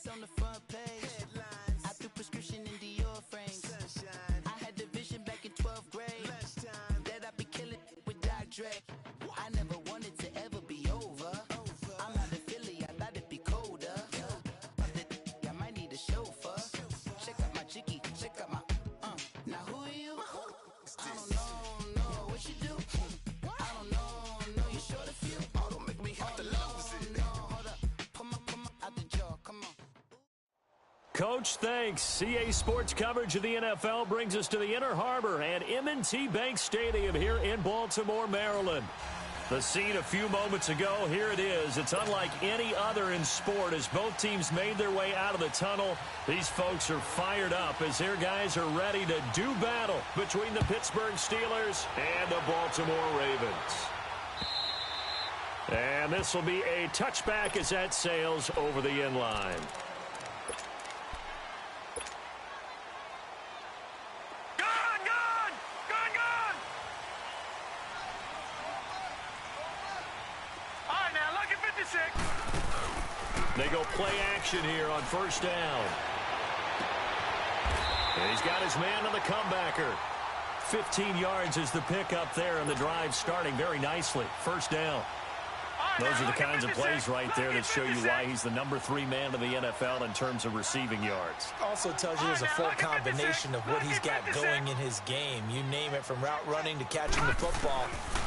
It's on the front page. Headlines. I threw prescription in Dior frames. Sunshine. I had the vision back in 12th grade. Lunchtime. That I'd be killing with Dr. Dre. I never wanted to ever be over. I'm out of Philly, I thought it'd be colder. I might need a chauffeur. Check out my chicky, check out my now who are you? I don't know what you do. I don't know you short a few. Oh, don't make me have to lose it. No, hold up, come on, out the jaw, come on. Coach, thanks. CA Sports coverage of the NFL brings us to the Inner Harbor and M&T Bank Stadium here in Baltimore, Maryland. The scene a few moments ago, here it is. It's unlike any other in sport as both teams made their way out of the tunnel. These folks are fired up as their guys are ready to do battle between the Pittsburgh Steelers and the Baltimore Ravens. And this will be a touchback as that sails over the end line. They go play action here on first down. And he's got his man on the comebacker. 15 yards is the pickup there, and the drive starting very nicely. First down. Those are the kinds of plays right there that show you why he's the number 3 man in the NFL in terms of receiving yards. Also tells you there's a full combination of what he's got going in his game. You name it, from route running to catching the football.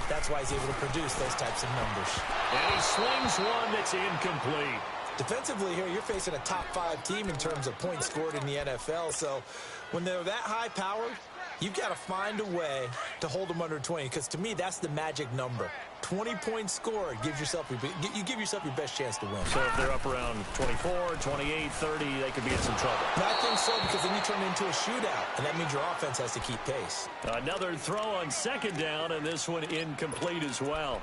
That's why he's able to produce those types of numbers. And he slings one that's incomplete. Defensively here, you're facing a top 5 team in terms of points scored in the NFL. So when they're that high-powered, you've got to find a way to hold them under 20. Because to me, that's the magic number. 20 points scored gives yourself you give yourself your best chance to win. So if they're up around 24, 28, 30, they could be in some trouble. I think so, because then you turn it into a shootout, and that means your offense has to keep pace. Another throw on second down, and this one incomplete as well.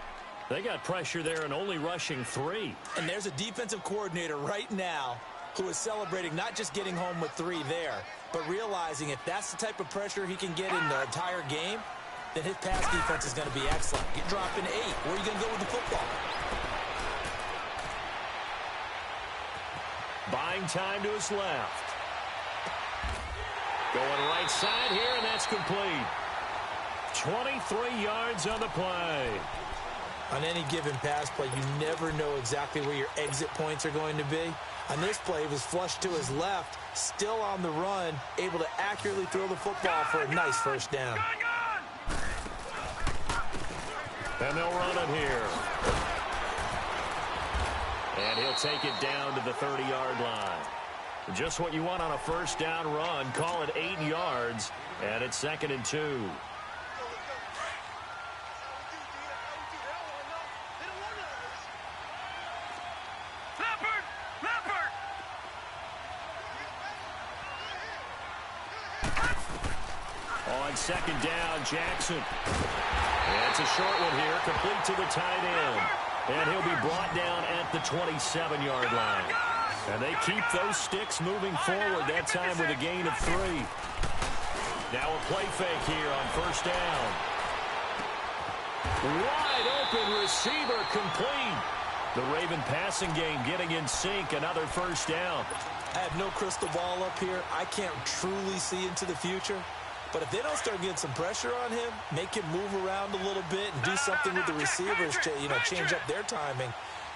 They got pressure there and only rushing 3. And there's a defensive coordinator right now who is celebrating not just getting home with 3 there, but realizing if that's the type of pressure he can get in the entire game, then his pass defense is going to be excellent. Get dropping 8. Where are you going to go with the football? Buying time to his left. Going right side here, and that's complete. 23 yards on the play. On any given pass play, you never know exactly where your exit points are going to be. On this play, he was flushed to his left, still on the run, able to accurately throw the football for a nice first down. And they'll run it here. And he'll take it down to the 30-yard line. Just what you want on a first down run. Call it 8 yards, and it's 2nd and 2. On second down, Jackson. And it's a short one here, complete to the tight end. And he'll be brought down at the 27-yard line. And they keep those sticks moving forward, that time with a gain of 3. Now a play fake here on first down. Wide open receiver, complete. The Raven passing game getting in sync, another first down. I have no crystal ball up here. I can't truly see into the future. But if they don't start getting some pressure on him, make him move around a little bit and do something with the receivers to, change up their timing,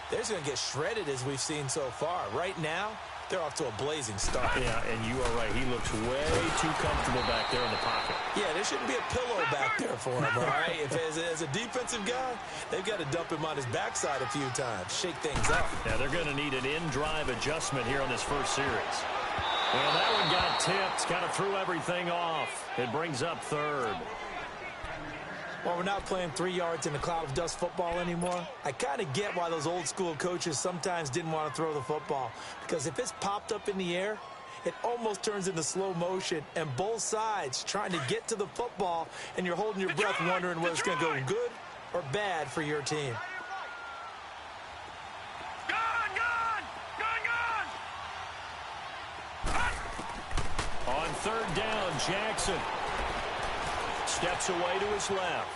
they're just going to get shredded as we've seen so far. Right now, they're off to a blazing start. Yeah, and you are right. He looks way too comfortable back there in the pocket. Yeah, there shouldn't be a pillow back there for him, all right? As a defensive guy, they've got to dump him on his backside a few times, shake things up. Yeah, they're going to need an in-drive adjustment here on this first series. Well, that one got tipped, kind of threw everything off. It brings up 3rd. Well, we're not playing 3 yards in a cloud of dust football anymore. I kind of get why those old school coaches sometimes didn't want to throw the football. Because if it's popped up in the air, it almost turns into slow motion. And both sides trying to get to the football, and you're holding your breath wondering whether it's going to go good or bad for your team. On third down, Jackson steps away to his left.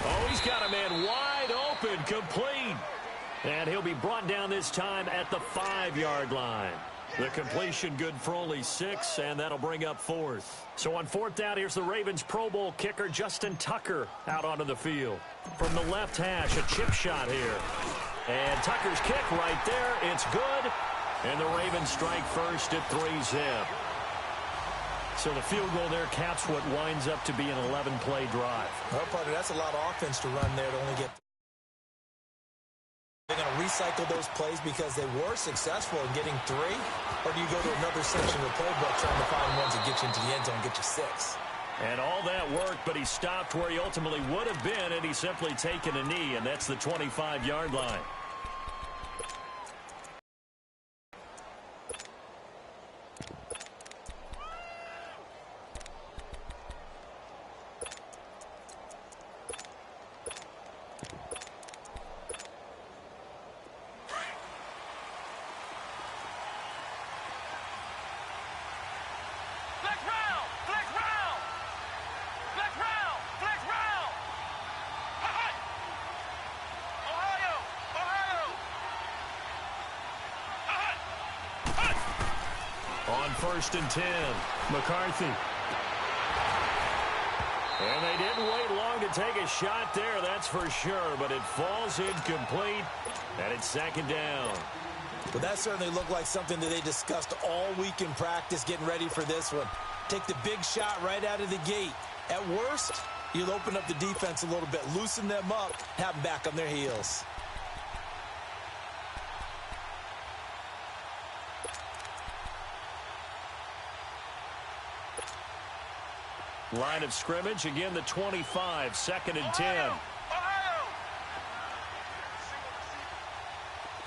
Oh, he's got a man wide open, complete. And he'll be brought down this time at the 5-yard line. The completion good for only 6, and that'll bring up 4th. So on 4th down, here's the Ravens Pro Bowl kicker Justin Tucker out onto the field. From the left hash, a chip shot here. And Tucker's kick right there. It's good. And the Ravens strike first at 3-zip. So the field goal there caps what winds up to be an 11-play drive. Well, partner, that's a lot of offense to run there to only get... They're going to recycle those plays because they were successful in getting 3? Or do you go to another section of the playbook trying to find ones that get you into the end zone and get you 6? And all that worked, but he stopped where he ultimately would have been, and he's simply taken a knee, and that's the 25-yard line. On 1st and 10, McCarthy. And they didn't wait long to take a shot there, that's for sure, but it falls incomplete, and it's 2nd down. Well, that certainly looked like something that they discussed all week in practice getting ready for this one. Take the big shot right out of the gate. At worst, you'll open up the defense a little bit, loosen them up, have them back on their heels. Line of scrimmage, again the 25, 2nd and 10. Ohio!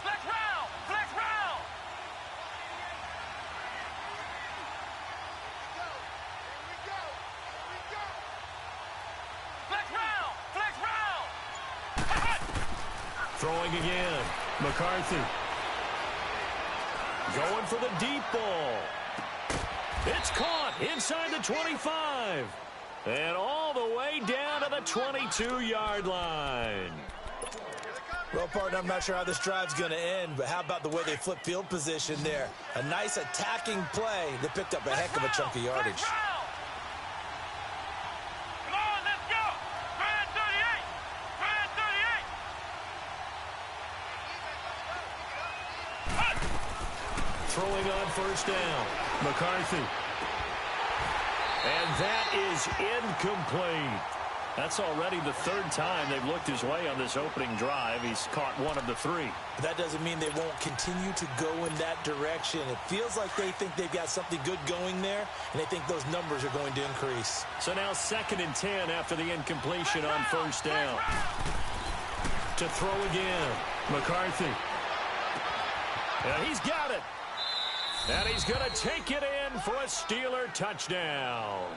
Flex round! Flex round! Flex round! Flex round! Throwing again, McCarthy. Going for the deep ball. It's caught inside the 25. And all the way down to the 22-yard line. Well, partner, I'm not sure how this drive's going to end, but how about the way they flip field position there? A nice attacking play that picked up a heck of a chunk of yardage. Come on, let's go! Grand 38! Grand 38! Throwing on 1st down, McCarthy. And that is incomplete. That's already the 3rd time they've looked his way on this opening drive. He's caught 1 of the 3. But that doesn't mean they won't continue to go in that direction. It feels like they think they've got something good going there, and they think those numbers are going to increase. So now 2nd and 10 after the incompletion on 1st down. To throw again, McCarthy. And he's got it. And he's going to take it in for a Steeler touchdown.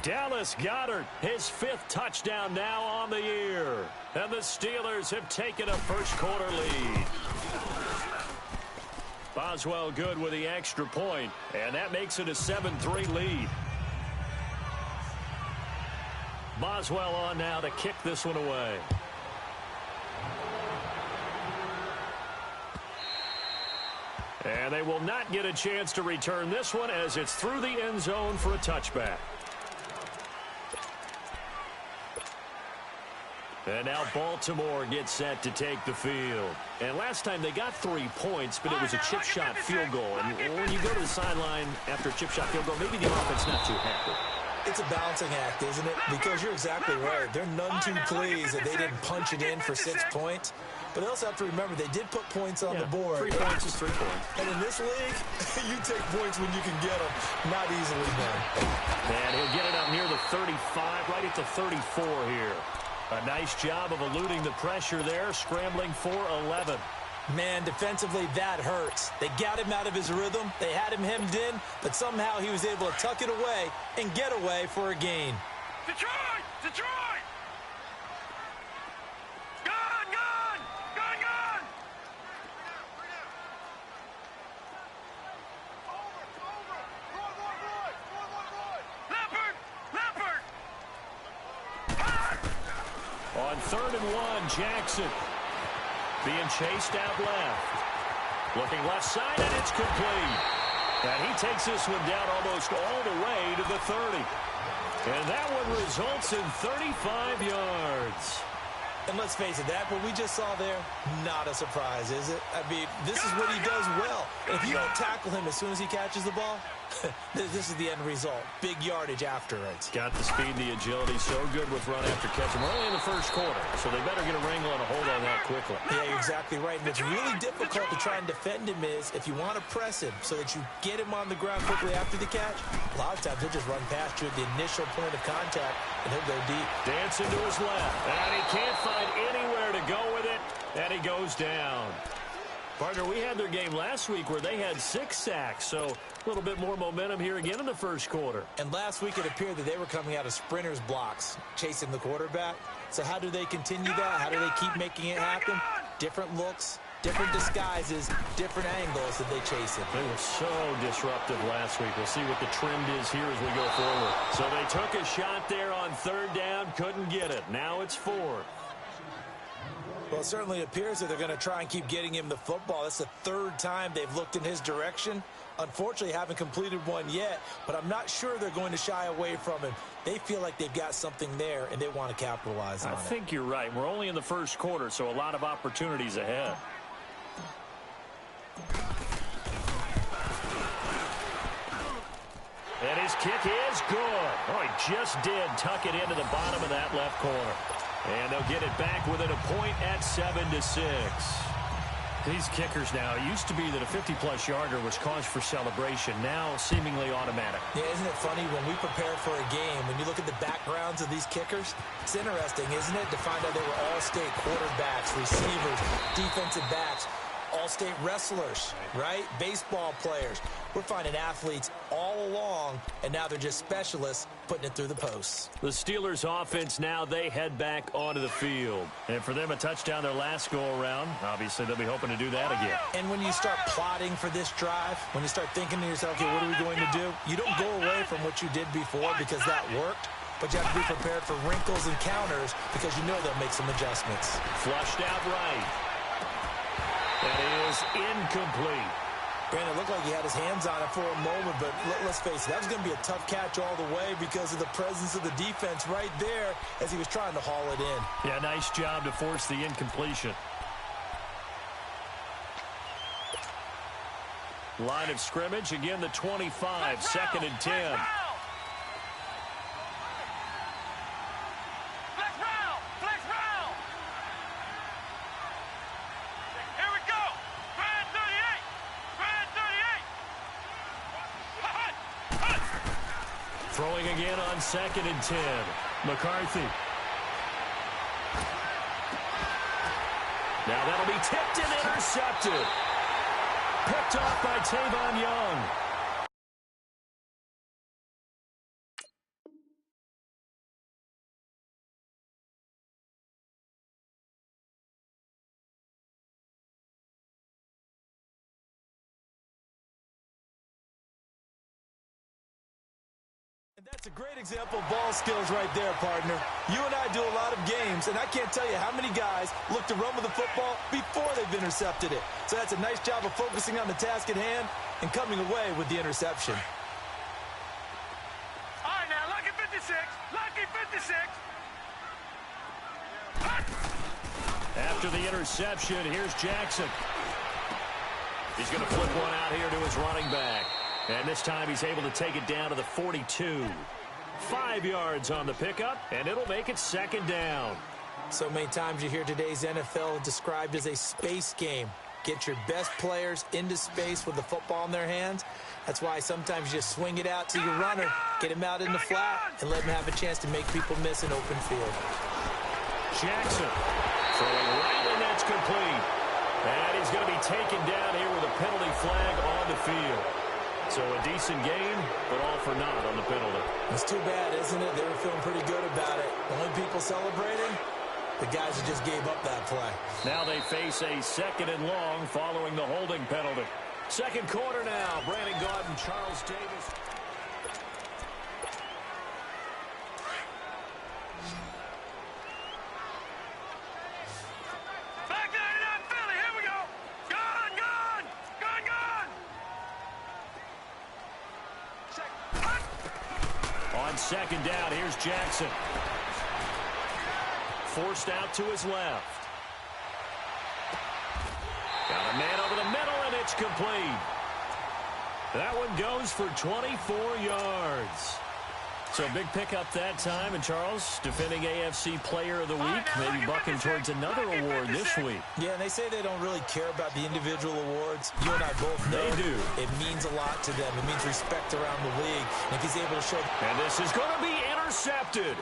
Dallas Goedert, his 5th touchdown now on the year. And the Steelers have taken a first-quarter lead. Boswell good with the extra point, and that makes it a 7-3 lead. Boswell on now to kick this one away. And they will not get a chance to return this one as it's through the end zone for a touchback. And now Baltimore gets set to take the field. And last time they got 3 points, but it was a chip shot field goal. And when you go to the sideline after a chip shot field goal, maybe the offense not too happy. It's a balancing act, isn't it? Because you're exactly right. They're none too pleased that they didn't punch it in for 6 points. But they also have to remember they did put points on the board. 3 points is 3 points. And in this league, you take points when you can get them. Not easily done. And he'll get it up near the 35, right at the 34 here. A nice job of eluding the pressure there, scrambling for 11. Man, defensively, that hurts. They got him out of his rhythm. They had him hemmed in, but somehow he was able to tuck it away and get away for a gain. Detroit! Detroit! Gun! Gun! Gun! Gun! Leopard! Leopard! On 3rd and 1, Jackson. being chased out left. Looking left side, and it's complete. And he takes this one down almost all the way to the 30. And that one results in 35 yards. And let's face it, that what we just saw there, not a surprise, is it? I mean, this is what he does well. And if you don't tackle him as soon as he catches the ball, this is the end result. Big yardage afterwards. Got the speed and the agility, so good with run after catch. We're only in the first quarter, so they better get a wrangle and a hold on that quickly. Yeah, you're exactly right. And what's really difficult to try and defend him is if you want to press him so that you get him on the ground quickly after the catch, a lot of times he'll just run past you at the initial point of contact, and he'll go deep. Dancing to his left, and he can't find anywhere to go with it, and he goes down. Partner, we had their game last week where they had 6 sacks, so a little bit more momentum here again in the first quarter. And last week it appeared that they were coming out of sprinters blocks, chasing the quarterback. So how do they continue that? How do they keep making it happen? Different looks, different disguises, different angles that they chase it. They were so disruptive last week. We'll see what the trend is here as we go forward. So they took a shot there on 3rd down, couldn't get it. Now it's 4th. Well, it certainly appears that they're going to try and keep getting him the football. That's the 3rd time they've looked in his direction. Unfortunately, haven't completed one yet, but I'm not sure they're going to shy away from him. They feel like they've got something there, and they want to capitalize on it. I think you're right. We're only in the first quarter, so a lot of opportunities ahead. And his kick is good. Oh, he just did tuck it into the bottom of that left corner. And they'll get it back within a point at 7-6. These kickers now, it used to be that a 50-plus yarder was cause for celebration. Now seemingly automatic. Yeah, isn't it funny when we prepare for a game, when you look at the backgrounds of these kickers, it's interesting, isn't it, to find out they were all-state quarterbacks, receivers, defensive backs, all-state wrestlers, right? Baseball players. We're finding athletes all along, and now they're just specialists putting it through the posts. The Steelers offense now, they head back onto the field. And for them, a touchdown their last go-around. Obviously, they'll be hoping to do that again. And when you start plotting for this drive, when you start thinking to yourself, okay, what are we going to do? You don't go away from what you did before because that worked. But you have to be prepared for wrinkles and counters because you know they'll make some adjustments. Flushed out right. That is incomplete. Brandon, it looked like he had his hands on it for a moment, but let's face it, that was going to be a tough catch all the way because of the presence of the defense right there as he was trying to haul it in. Yeah, nice job to force the incompletion. Line of scrimmage, again the 25, 2nd and 10. Throwing again on 2nd and 10. McCarthy. Now that'll be tipped and intercepted. Picked off by Tavon Young. And that's a great example of ball skills right there, partner. You and I do a lot of games, and I can't tell you how many guys look to run with the football before they've intercepted it. So that's a nice job of focusing on the task at hand and coming away with the interception. All right, now, lucky 56. Lucky 56. After the interception, here's Jackson. He's going to flip one out here to his running back. And this time he's able to take it down to the 42. 5 yards on the pickup, and it'll make it 2nd down. So many times you hear today's NFL described as a space game. Get your best players into space with the football in their hands. That's why sometimes you just swing it out to your runner, get him out in the flat, and let him have a chance to make people miss an open field. Jackson throwing right, and that's complete. And he's going to be taken down here with a penalty flag on the field. So a decent game, but all for naught on the penalty. It's too bad, isn't it? They were feeling pretty good about it. Only people celebrating, the guys who just gave up that play. Now they face a 2nd and long following the holding penalty. 2nd quarter now. Brandon Gaudin, Charles Davis. Back 99, second down. Here's Jackson. Forced out to his left. Got a man over the middle, and it's complete. That one goes for 24 yards. So a big pickup that time. And Charles, defending AFC Player of the Week, maybe bucking towards another award this week. Yeah, and they say they don't really care about the individual awards. You and I both know they do. It means a lot to them. It means respect around the league. And if he's able to show... And this is going to be intercepted.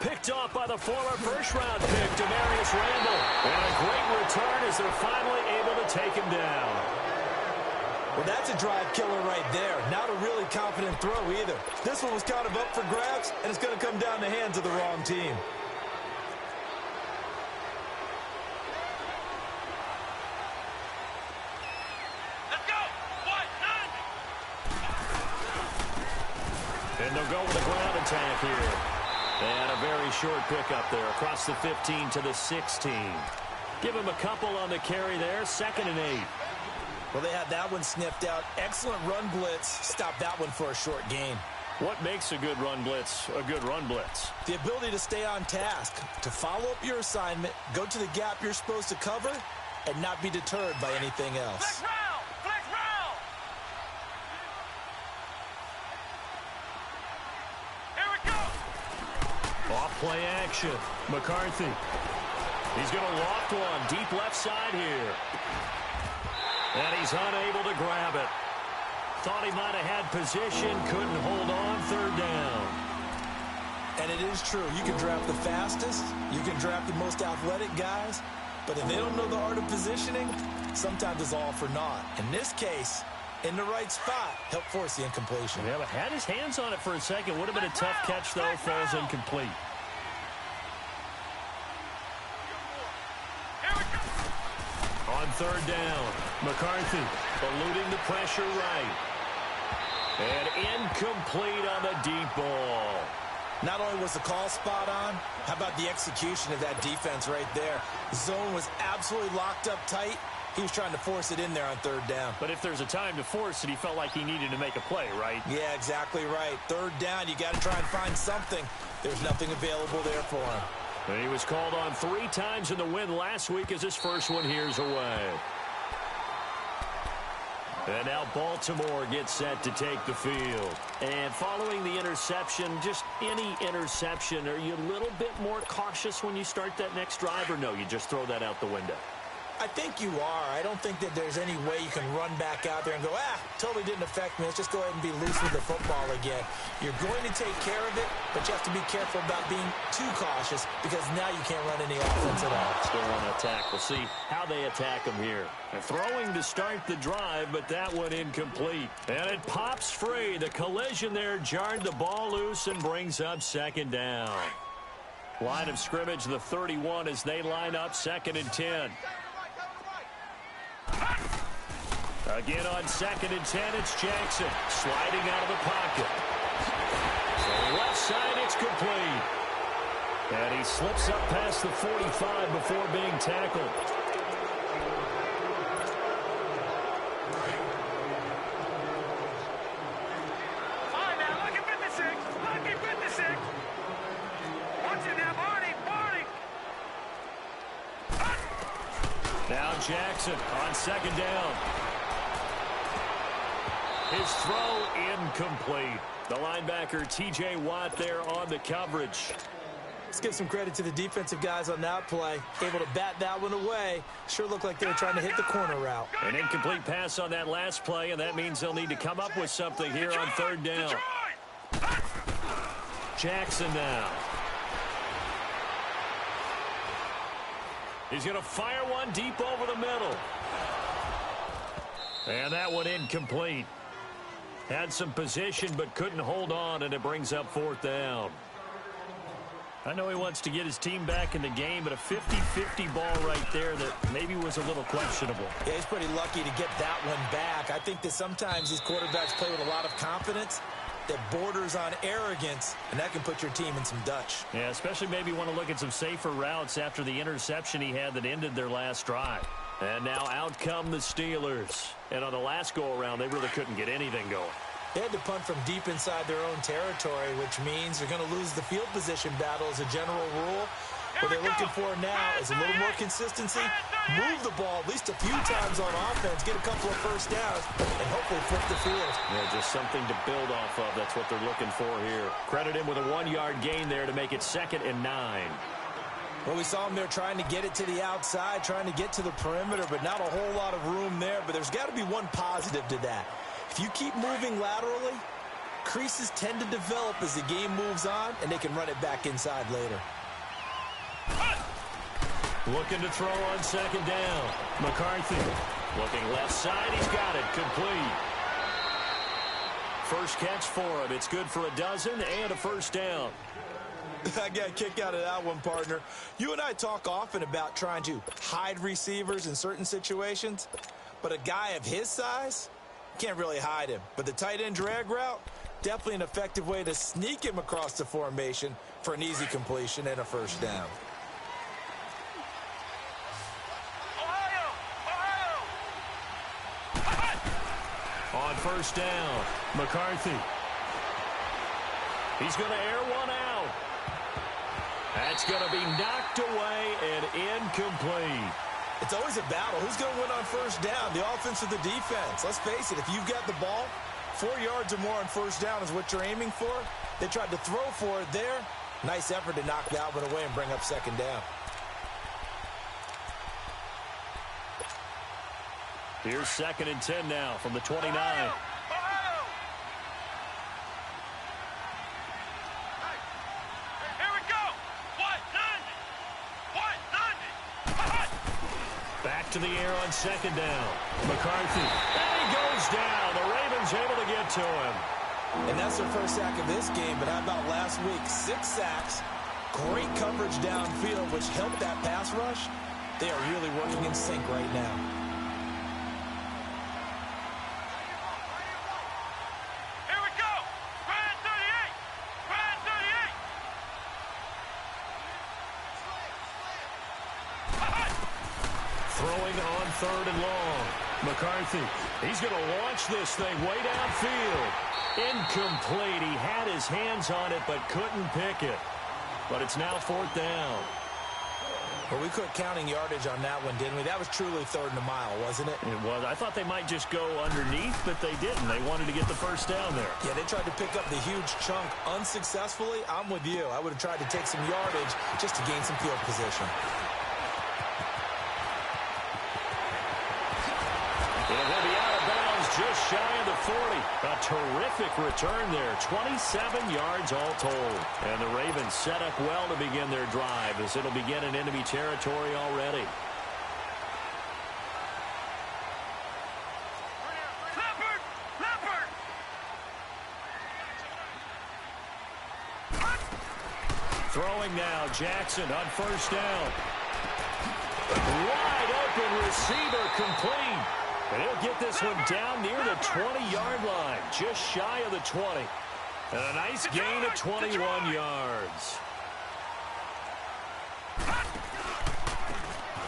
Picked off by the former first-round pick, Damarious Randall. And a great return as they're finally able to take him down. Well, that's a drive killer right there. Not a really confident throw either. This one was kind of up for grabs, and it's going to come down the hands of the wrong team. Let's go. What? And they'll go with a ground attack here. And a very short pickup there across the 15 to the 16. Give him a couple on the carry there. 2nd and 8. Well, they had that one sniffed out. Excellent run blitz. Stop that one for a short gain. What makes a good run blitz a good run blitz? The ability to stay on task, to follow up your assignment, go to the gap you're supposed to cover, and not be deterred by anything else. Flex round. Flex round. Here we go. Off play action. McCarthy. He's going to loft one. Deep left side here. And he's unable to grab it. Thought he might have had position. Couldn't hold on. 3rd down. And it is true. You can draft the fastest. You can draft the most athletic guys. But if they don't know the art of positioning, sometimes it's all for naught. In this case, in the right spot, helped force the incompletion. Yeah, but had his hands on it for a second. Would have been a tough catch, though. Falls incomplete. On 3rd down, McCarthy eluding the pressure right. And incomplete on the deep ball. Not only was the call spot on, how about the execution of that defense right there? The zone was absolutely locked up tight. He was trying to force it in there on 3rd down. But if there's a time to force it, he felt like he needed to make a play, right? Yeah, exactly right. 3rd down, you got to try and find something. There's nothing available there for him. And he was called on 3 times in the win last week as his first one here's away. And now Baltimore gets set to take the field. And following the interception, just any interception, are you a little bit more cautious when you start that next drive, or no, you just throw that out the window? I think you are. I don't think that there's any way you can run back out there and go, totally didn't affect me. Let's just go ahead and be loose with the football again. You're going to take care of it, but you have to be careful about being too cautious because now you can't run any offense at all. Still want to attack. We'll see how they attack him here. They're throwing to start the drive, but that one incomplete. And it pops free. The collision there jarred the ball loose and brings up 2nd down. Line of scrimmage, the 31 as they line up 2nd and 10. Again on 2nd and 10, it's Jackson sliding out of the pocket. So left side, it's complete. And he slips up past the 45 before being tackled. All right, now, look at 56. Look at 56. Watch it now, Barney. Now Jackson on 2nd down. His throw incomplete. The linebacker, T.J. Watt, there on the coverage. Let's give some credit to the defensive guys on that play. Able to bat that one away. Sure looked like they were trying to hit the corner route. An incomplete pass on that last play, and that means they'll need to come up with something here on 3rd down. Jackson now. He's going to fire one deep over the middle. And that one incomplete. Had some position but couldn't hold on, and it brings up 4th down. I know he wants to get his team back in the game, but a 50-50 ball right there that maybe was a little questionable. Yeah, he's pretty lucky to get that one back. I think that sometimes these quarterbacks play with a lot of confidence that borders on arrogance, and that can put your team in some Dutch. Yeah, especially maybe want to look at some safer routes after the interception he had that ended their last drive. And now out come the Steelers. And on the last go-around, they really couldn't get anything going. They had to punt from deep inside their own territory, which means they're going to lose the field position battle as a general rule. What they're looking for now is a little more consistency, move the ball at least a few times on offense, get a couple of first downs, and hopefully flip the field. Yeah, just something to build off of. That's what they're looking for here. Credit him with a 1-yard gain there to make it 2nd and 9. Well, we saw him there trying to get it to the outside, trying to get to the perimeter, but not a whole lot of room there. But there's got to be one positive to that. If you keep moving laterally, creases tend to develop as the game moves on, and they can run it back inside later. Looking to throw on 2nd down. McCarthy looking left side. He's got it. Complete. First catch for him. It's good for a dozen and a first down. I got a kick out of that one, partner. You and I talk often about trying to hide receivers in certain situations, but a guy of his size can't really hide him. But the tight end drag route, definitely an effective way to sneak him across the formation for an easy completion and a first down. On first down, McCarthy. He's going to air one out. That's going to be knocked away and incomplete. It's always a battle. Who's going to win on first down, the offense or the defense? Let's face it, if you've got the ball, 4 yards or more on first down is what you're aiming for. They tried to throw for it there. Nice effort to knock that one away and bring up 2nd down. Here's 2nd and 10 now from the 29. Back to the air on 2nd down. McCarthy. And he goes down. The Ravens able to get to him. And that's their first sack of this game, but how about last week? 6 sacks, great coverage downfield, which helped that pass rush. They are really working in sync right now. Throwing on 3rd and long. McCarthy, he's going to launch this thing way downfield. Incomplete. He had his hands on it but couldn't pick it. But it's now 4th down. Well, we quit counting yardage on that one, didn't we? That was truly 3rd and a mile, wasn't it? It was. I thought they might just go underneath, but they didn't. They wanted to get the first down there. Yeah, they tried to pick up the huge chunk unsuccessfully. I'm with you. I would have tried to take some yardage just to gain some field position. It'll be out of bounds just shy of the 40. A terrific return there. 27 yards all told. And the Ravens set up well to begin their drive as it'll begin in enemy territory already. Throwing now, Jackson on first down. Wide open receiver complete. And he'll get this one down near the 20-yard line, just shy of the 20. And a nice gain of 21 yards.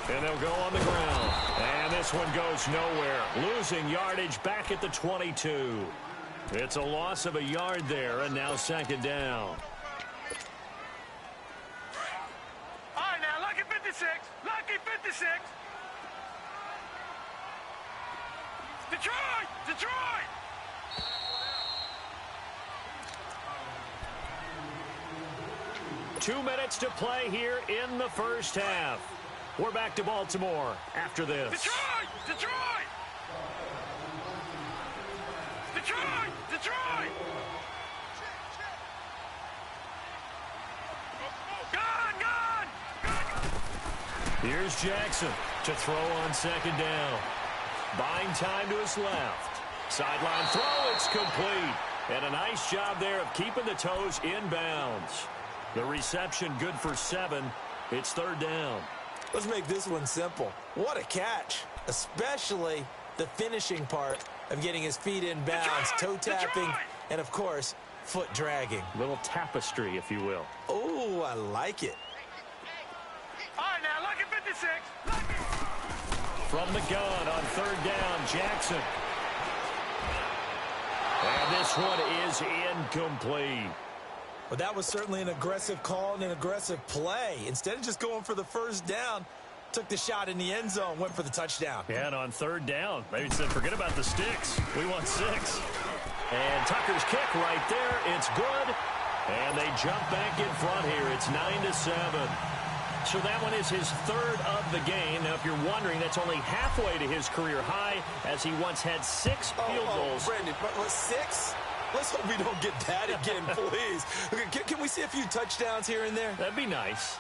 And they'll go on the ground. And this one goes nowhere, losing yardage back at the 22. It's a loss of a yard there, and now 2nd down. All right, now, lucky 56. Lucky 56. Detroit! Detroit! Two minutes to play here in the first half. We're back to Baltimore after this. Detroit! Detroit! Detroit! Detroit! Gone! Here's Jackson to throw on 2nd down. Buying time to his left. Sideline throw, it's complete. And a nice job there of keeping the toes in bounds. The reception good for 7. It's 3rd down. Let's make this one simple. What a catch, especially the finishing part of getting his feet in bounds, toe tapping, and of course, foot dragging. Little tapestry, if you will. Oh, I like it. All right, now, lucky 56. Lucky. From the gun on 3rd down, Jackson. And this one is incomplete. But that was certainly an aggressive call and an aggressive play. Instead of just going for the first down, took the shot in the end zone, went for the touchdown. Yeah, and on third down, maybe said, forget about the sticks. We want 6. And Tucker's kick right there. It's good. And they jump back in front here. It's 9-7. So that one is his third of the game. Now, if you're wondering, that's only halfway to his career high, as he once had 6 field goals. Brandon, but 6? Let's hope we don't get that again, please. Can we see a few touchdowns here and there? That'd be nice.